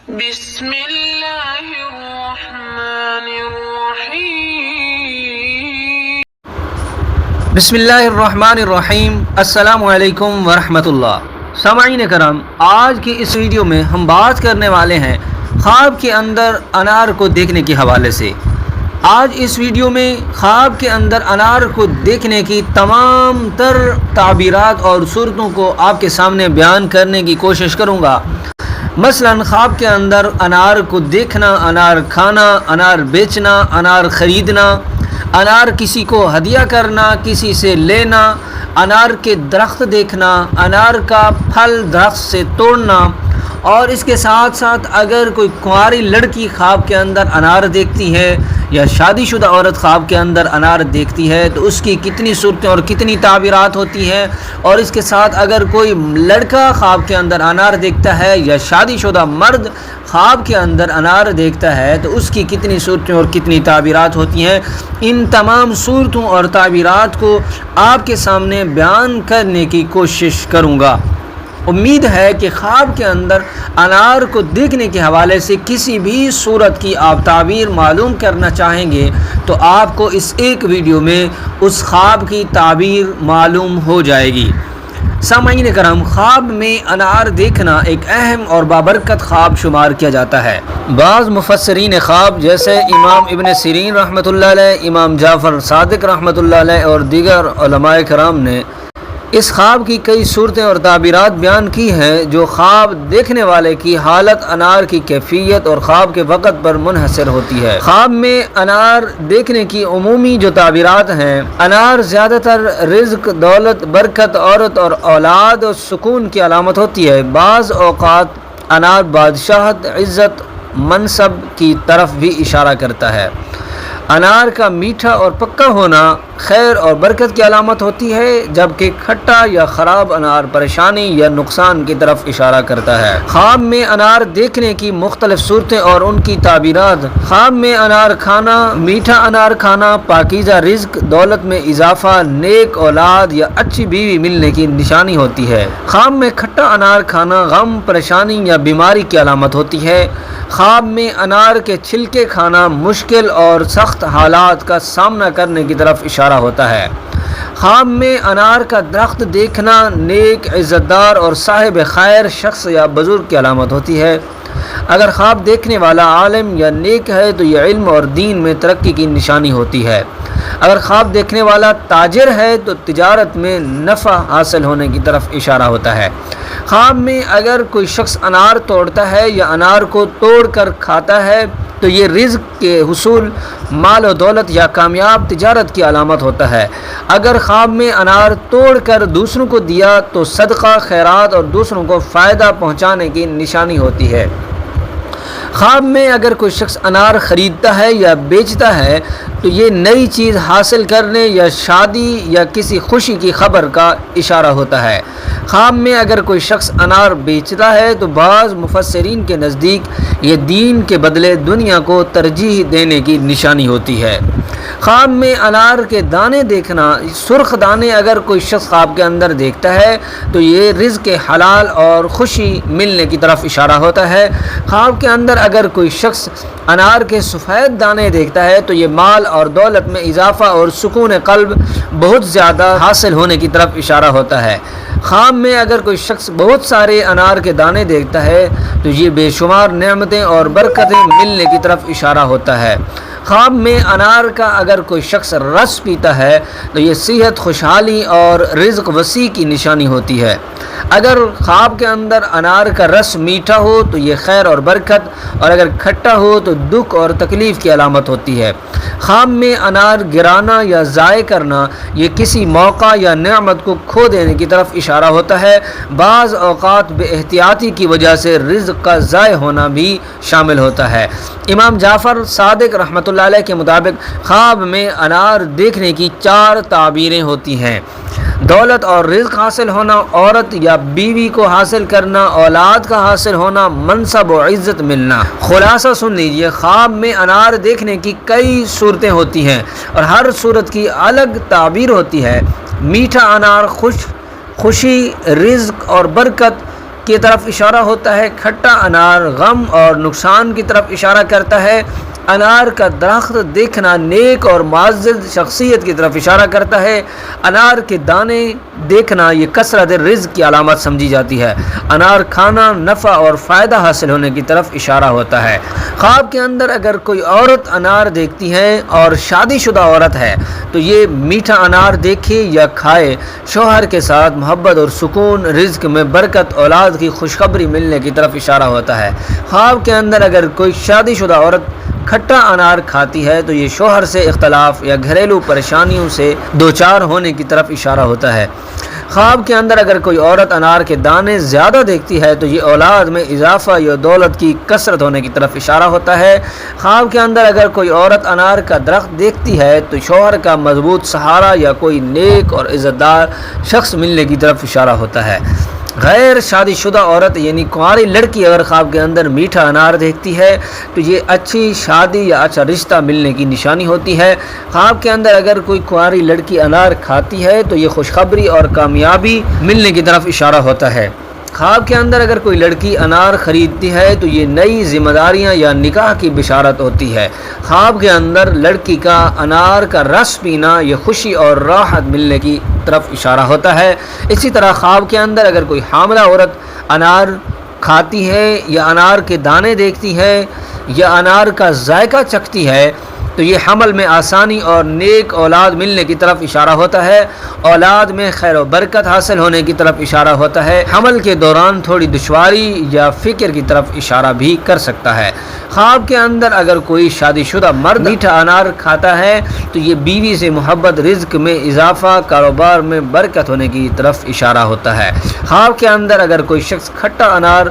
بسم اللہ الرحمن الرحیم بسم اللہ الرحمن الرحیم۔ السلام علیکم ورحمۃ اللہ۔ سامعین کرام، آج کی اس ویڈیو میں ہم بات کرنے والے ہیں خواب کے اندر انار کو دیکھنے کے حوالے سے۔ آج اس ویڈیو میں خواب کے اندر انار کو دیکھنے کی تمام تر تعبیرات اور صورتوں کو آپ کے سامنے بیان کرنے کی کوشش کروں گا۔ مثلا خواب کے اندر انار کو دیکھنا، انار کھانا، انار بیچنا، انار خریدنا، انار کسی کو ہدیہ کرنا، کسی سے لینا، انار کے درخت دیکھنا، انار کا پھل درخت سے توڑنا، اور اس کے ساتھ ساتھ اگر کوئی کنواری لڑکی خواب کے اندر انار دیکھتی ہے یا شادی شدہ عورت خواب کے اندر انار دیکھتی ہے تو اس کی کتنی صورتیں اور کتنی تعبیرات ہوتی ہیں، اور اس کے ساتھ اگر کوئی لڑکا خواب کے اندر انار دیکھتا ہے یا شادی شدہ مرد خواب کے اندر انار دیکھتا ہے تو اس کی کتنی صورتیں اور کتنی تعبیرات ہوتی ہیں۔ ان تمام صورتوں اور تعبیرات کو آپ کے سامنے بیان کرنے کی کوشش کروں گا۔ امید ہے کہ خواب کے اندر انار کو دیکھنے کے حوالے سے کسی بھی صورت کی آپ تعبیر معلوم کرنا چاہیں گے تو آپ کو اس ایک ویڈیو میں اس خواب کی تعبیر معلوم ہو جائے گی۔ سامعین کرام، خواب میں انار دیکھنا ایک اہم اور بابرکت خواب شمار کیا جاتا ہے۔ بعض مفسرین خواب جیسے امام ابن سیرین رحمۃ اللہ علیہ، امام جعفر صادق رحمۃ اللہ علیہ اور دیگر علماء کرام نے اس خواب کی کئی صورتیں اور تعبیرات بیان کی ہیں جو خواب دیکھنے والے کی حالت، انار کی کیفیت اور خواب کے وقت پر منحصر ہوتی ہے۔ خواب میں انار دیکھنے کی عمومی جو تعبیرات ہیں، انار زیادہ تر رزق، دولت، برکت، عورت اور اولاد اور سکون کی علامت ہوتی ہے۔ بعض اوقات انار بادشاہت، عزت، منصب کی طرف بھی اشارہ کرتا ہے۔ انار کا میٹھا اور پکا ہونا خیر اور برکت کی علامت ہوتی ہے، جبکہ کھٹا یا خراب انار پریشانی یا نقصان کی طرف اشارہ کرتا ہے۔ خواب میں انار دیکھنے کی مختلف صورتیں اور ان کی تعبیرات۔ خواب میں انار کھانا، میٹھا انار کھانا پاکیزہ رزق، دولت میں اضافہ، نیک اولاد یا اچھی بیوی ملنے کی نشانی ہوتی ہے۔ خواب میں کھٹا انار کھانا غم، پریشانی یا بیماری کی علامت ہوتی ہے۔ خواب میں انار کے چھلکے کھانا مشکل اور سخت حالات کا سامنا کرنے کی طرف اشارہ ہوتا ہے۔ خواب میں انار کا درخت دیکھنا نیک، عزت دار اور صاحب خیر شخص یا بزرگ کی علامت ہوتی ہے۔ اگر خواب دیکھنے والا عالم یا نیک ہے تو یہ علم اور دین میں ترقی کی نشانی ہوتی ہے۔ اگر خواب دیکھنے والا تاجر ہے تو تجارت میں نفع حاصل ہونے کی طرف اشارہ ہوتا ہے۔ خواب میں اگر کوئی شخص انار توڑتا ہے یا انار کو توڑ کر کھاتا ہے تو یہ رزق کے حصول، مال و دولت یا کامیاب تجارت کی علامت ہوتا ہے۔ اگر خواب میں انار توڑ کر دوسروں کو دیا تو صدقہ، خیرات اور دوسروں کو فائدہ پہنچانے کی نشانی ہوتی ہے۔ خواب میں اگر کوئی شخص انار خریدتا ہے یا بیچتا ہے تو یہ نئی چیز حاصل کرنے یا شادی یا کسی خوشی کی خبر کا اشارہ ہوتا ہے۔ خواب میں اگر کوئی شخص انار بیچتا ہے تو بعض مفسرین کے نزدیک یہ دین کے بدلے دنیا کو ترجیح دینے کی نشانی ہوتی ہے۔ خواب میں انار کے دانے دیکھنا، سرخ دانے اگر کوئی شخص خواب کے اندر دیکھتا ہے تو یہ رزق حلال اور خوشی ملنے کی طرف اشارہ ہوتا ہے۔ خواب کے اندر اگر کوئی شخص انار کے سفید دانے دیکھتا ہے تو یہ مال اور دولت میں اضافہ اور سکون قلب بہت زیادہ حاصل ہونے کی طرف اشارہ ہوتا ہے۔ خواب میں اگر کوئی شخص بہت سارے انار کے دانے دیکھتا ہے تو یہ بے شمار نعمتیں اور برکتیں ملنے کی طرف اشارہ ہوتا ہے۔ خواب میں انار کا اگر کوئی شخص رس پیتا ہے تو یہ صحت، خوشحالی اور رزق وسیع کی نشانی ہوتی ہے۔ اگر خواب کے اندر انار کا رس میٹھا ہو تو یہ خیر اور برکت، اور اگر کھٹا ہو تو دکھ اور تکلیف کی علامت ہوتی ہے۔ خواب میں انار گرانا یا ضائع کرنا یہ کسی موقع یا نعمت کو کھو دینے کی طرف اشارہ ہوتا ہے۔ بعض اوقات بے احتیاطی کی وجہ سے رزق کا ضائع ہونا بھی شامل ہوتا ہے۔ امام جعفر صادق رحمۃ اللہ علیہ کے مطابق خواب میں انار دیکھنے کی 4 تعبیریں ہوتی ہیں: دولت اور رزق حاصل ہونا، عورت یا بیوی کو حاصل کرنا، اولاد کا حاصل ہونا، منصب و عزت ملنا۔ خلاصہ سن لیجئے، خواب میں انار دیکھنے کی کئی صورتیں ہوتی ہیں اور ہر صورت کی الگ تعبیر ہوتی ہے۔ میٹھا انار خوشی، رزق اور برکت، کی طرف اشارہ ہوتا ہے، کھٹا انار غم اور نقصان کی طرف اشارہ کرتا ہے، انار کا درخت دیکھنا نیک اور معزز شخصیت کی طرف اشارہ کرتا ہے، انار کے دانے دیکھنا یہ کثرت رزق کی علامت سمجھی جاتی ہے، انار کھانا نفع اور فائدہ حاصل ہونے کی طرف اشارہ ہوتا ہے۔ خواب کے اندر اگر کوئی عورت انار دیکھتی ہے اور شادی شدہ عورت ہے تو یہ میٹھا انار دیکھے یا کھائے شوہر کے ساتھ محبت اور سکون، رزق میں برکت، اولاد کی خوشخبری ملنے کی طرف اشارہ ہوتا ہے۔ خواب کے اندر اگر کوئی شادی شدہ عورت کھٹا انار کھاتی ہے تو یہ شوہر سے اختلاف یا گھریلو پریشانیوں سے دوچار ہونے کی طرف اشارہ ہوتا ہے۔ خواب کے اندر اگر کوئی عورت انار کے دانے زیادہ دیکھتی ہے تو یہ اولاد میں اضافہ یا دولت کی کثرت ہونے کی طرف اشارہ ہوتا ہے۔ خواب کے اندر اگر کوئی عورت انار کا درخت دیکھتی ہے تو شوہر کا مضبوط سہارا یا کوئی نیک اور عزت دار شخص ملنے کی طرف اشارہ ہوتا ہے۔ غیر شادی شدہ عورت یعنی کنواری لڑکی اگر خواب کے اندر میٹھا انار دیکھتی ہے تو یہ اچھی شادی یا اچھا رشتہ ملنے کی نشانی ہوتی ہے۔ خواب کے اندر اگر کوئی کنواری لڑکی انار کھاتی ہے تو یہ خوشخبری اور کامیابی ملنے کی طرف اشارہ ہوتا ہے۔ خواب کے اندر اگر کوئی لڑکی انار خریدتی ہے تو یہ نئی ذمہ داریاں یا نکاح کی بشارت ہوتی ہے۔ خواب کے اندر لڑکی کا انار کا رس پینا یہ خوشی اور راحت ملنے کی طرف اشارہ ہوتا ہے۔ اسی طرح خواب کے اندر اگر کوئی حاملہ عورت انار کھاتی ہے یا انار کے دانے دیکھتی ہے یا انار کا ذائقہ چکھتی ہے تو یہ حمل میں آسانی اور نیک اولاد ملنے کی طرف اشارہ ہوتا ہے، اولاد میں خیر و برکت حاصل ہونے کی طرف اشارہ ہوتا ہے، حمل کے دوران تھوڑی دشواری یا فکر کی طرف اشارہ بھی کر سکتا ہے۔ خواب کے اندر اگر کوئی شادی شدہ مرد میٹھا انار کھاتا ہے تو یہ بیوی سے محبت، رزق میں اضافہ، کاروبار میں برکت ہونے کی طرف اشارہ ہوتا ہے۔ خواب کے اندر اگر کوئی شخص کھٹا انار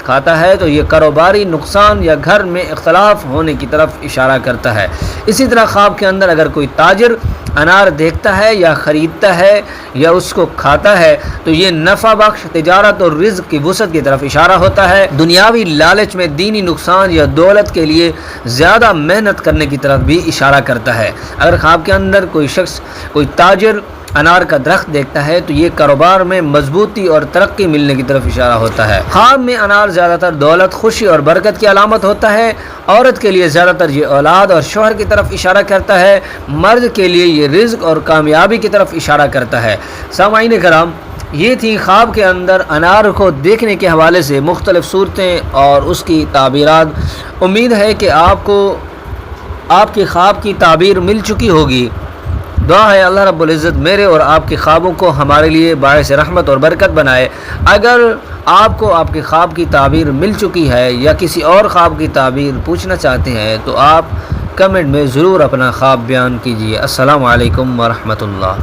کھاتا ہے تو یہ کاروباری نقصان یا گھر میں اختلاف ہونے کی طرف اشارہ کرتا ہے۔ اسی طرح خواب کے اندر اگر کوئی تاجر انار دیکھتا ہے یا خریدتا ہے یا اس کو کھاتا ہے تو یہ نفع بخش تجارت اور رزق کی وسعت کی طرف اشارہ ہوتا ہے، دنیاوی لالچ میں دینی نقصان یا دولت کے لیے زیادہ محنت کرنے کی طرف بھی اشارہ کرتا ہے۔ اگر خواب کے اندر کوئی شخص کوئی تاجر انار کا درخت دیکھتا ہے تو یہ کاروبار میں مضبوطی اور ترقی ملنے کی طرف اشارہ ہوتا ہے۔ خواب میں انار زیادہ تر دولت، خوشی اور برکت کی علامت ہوتا ہے۔ عورت کے لیے زیادہ تر یہ اولاد اور شوہر کی طرف اشارہ کرتا ہے، مرد کے لیے یہ رزق اور کامیابی کی طرف اشارہ کرتا ہے۔ سامعین کرام، یہ تھی خواب کے اندر انار کو دیکھنے کے حوالے سے مختلف صورتیں اور اس کی تعبیرات۔ امید ہے کہ آپ کو آپ کے خواب کی تعبیر مل چکی ہوگی۔ دعا ہے اللہ رب العزت میرے اور آپ کے خوابوں کو ہمارے لیے باعث رحمت اور برکت بنائے۔ اگر آپ کو آپ کے خواب کی تعبیر مل چکی ہے یا کسی اور خواب کی تعبیر پوچھنا چاہتے ہیں تو آپ کمنٹ میں ضرور اپنا خواب بیان کیجیے۔ السلام علیکم ورحمۃ اللہ۔